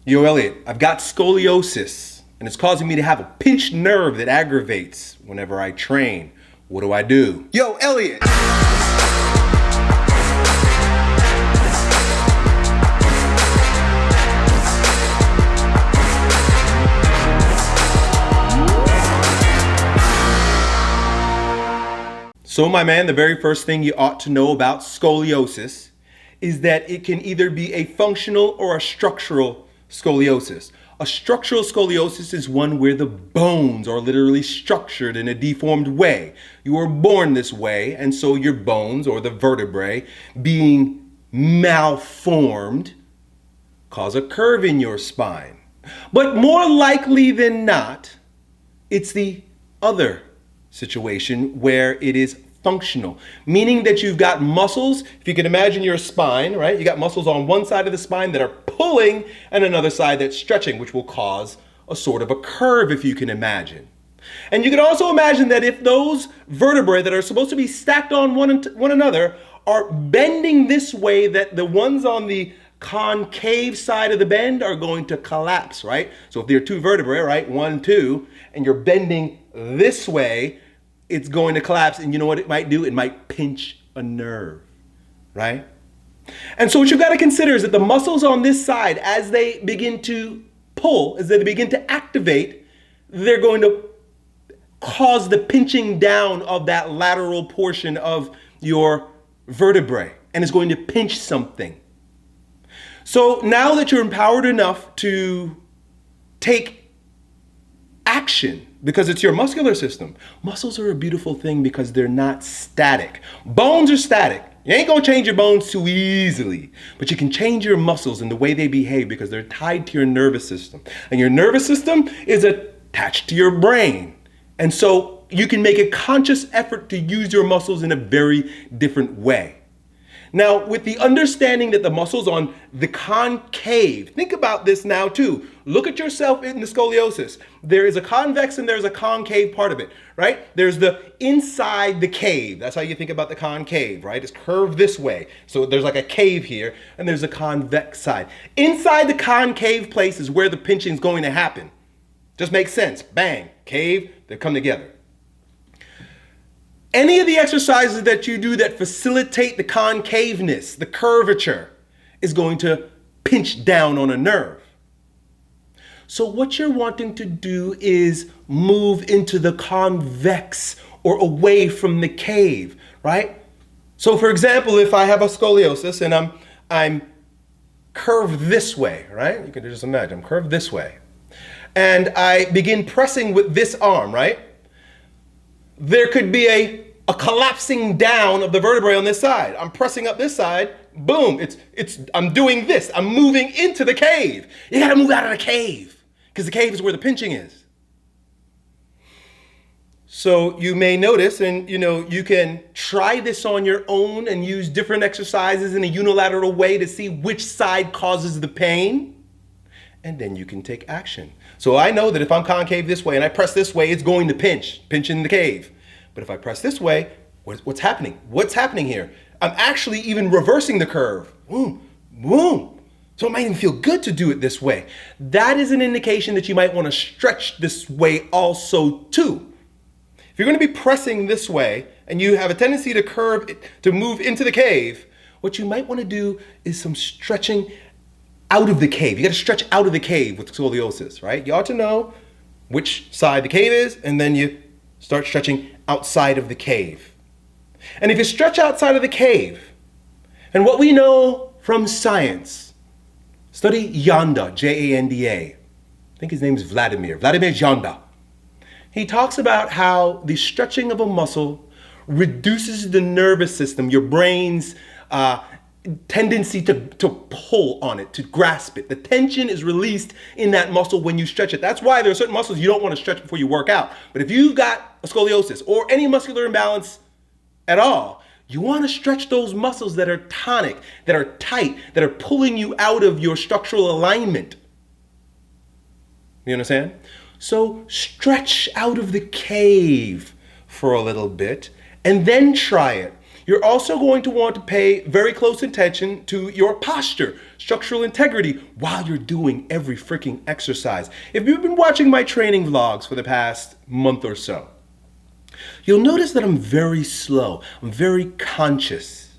Yo, Elliot, I've got scoliosis, and it's causing me to have a pinched nerve that aggravates whenever I train. What do I do? Yo, Elliot! So, my man, the very first thing you ought to know about scoliosis is that it can either be a functional or a structural scoliosis. A structural scoliosis is one where the bones are literally structured in a deformed way. You were born this way, and so your bones, or the vertebrae, being malformed, cause a curve in your spine. But more likely than not, it's the other situation where it is functional, meaning that you've got muscles. If you can imagine your spine, right? You got muscles on one side of the spine that are pulling and another side that's stretching, which will cause a sort of a curve, if you can imagine. And you can also imagine that if those vertebrae that are supposed to be stacked on one another are bending this way, that the ones on the concave side of the bend are going to collapse, right? So if there are two vertebrae, right, 1, 2, and you're bending this way, it's going to collapse. And you know what it might do? It might pinch a nerve, right? And so what you've got to consider is that the muscles on this side, as they begin to pull, as they begin to activate, they're going to cause the pinching down of that lateral portion of your vertebrae, and it's going to pinch something. So now that you're empowered enough to take action, because it's your muscular system. Muscles are a beautiful thing because they're not static. Bones are static. You ain't gonna change your bones too easily, but you can change your muscles and the way they behave because they're tied to your nervous system. And your nervous system is attached to your brain. And so you can make a conscious effort to use your muscles in a very different way. Now, with the understanding that the muscles on the concave, think about this now too. Look at yourself in the scoliosis. There is a convex and there's a concave part of it, right? There's the inside the cave. That's how you think about the concave, right? It's curved this way. So there's like a cave here and there's a convex side. Inside the concave place is where the pinching is going to happen. Just makes sense. Bang, cave, they come together. Any of the exercises that you do that facilitate the concaveness, the curvature, is going to pinch down on a nerve. So what you're wanting to do is move into the convex or away from the cave, right? So for example, if I have a scoliosis and I'm curved this way, right? You can just imagine, I'm curved this way. And I begin pressing with this arm, right? There could be a collapsing down of the vertebrae on this side. I'm pressing up this side, boom, I'm doing this. I'm moving into the cave. You gotta move out of the cave because the cave is where the pinching is. So you may notice, and you can try this on your own and use different exercises in a unilateral way to see which side causes the pain, and then you can take action. So I know that if I'm concave this way and I press this way, it's going to pinch in the cave. But if I press this way, what's happening? What's happening here? I'm actually even reversing the curve. Boom, boom. So it might even feel good to do it this way. That is an indication that you might want to stretch this way also too. If you're going to be pressing this way and you have a tendency to move into the cave, what you might want to do is some stretching out of the cave. You got to stretch out of the cave with scoliosis, right? You ought to know which side the cave is, and then you start stretching outside of the cave. And if you stretch outside of the cave, and what we know from science, study Janda, J-A-N-D-A. I think his name is Vladimir Janda. He talks about how the stretching of a muscle reduces the nervous system, your brain's tendency to pull on it, to grasp it. The tension is released in that muscle when you stretch it. That's why there are certain muscles you don't want to stretch before you work out. But if you've got a scoliosis or any muscular imbalance at all, you want to stretch those muscles that are tonic, that are tight, that are pulling you out of your structural alignment. You understand? So stretch out of the cave for a little bit and then try it. You're also going to want to pay very close attention to your posture, structural integrity, while you're doing every freaking exercise. If you've been watching my training vlogs for the past month or so, you'll notice that I'm very slow. I'm very conscious.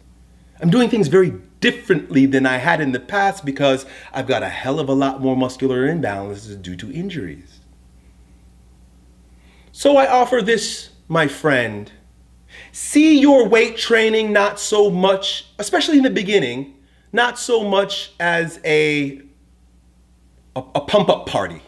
I'm doing things very differently than I had in the past because I've got a hell of a lot more muscular imbalances due to injuries. So I offer this, my friend. See your weight training not so much, especially in the beginning, not so much as a pump-up party.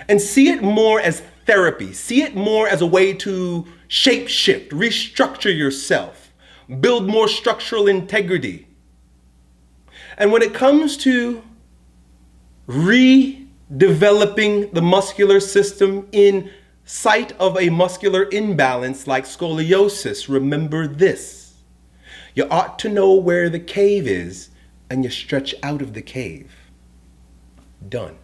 And see it more as therapy. See it more as a way to shape-shift, restructure yourself, build more structural integrity. And when it comes to redeveloping the muscular system in sight of a muscular imbalance like scoliosis, remember this. You ought to know where the cave is and you stretch out of the cave. Done.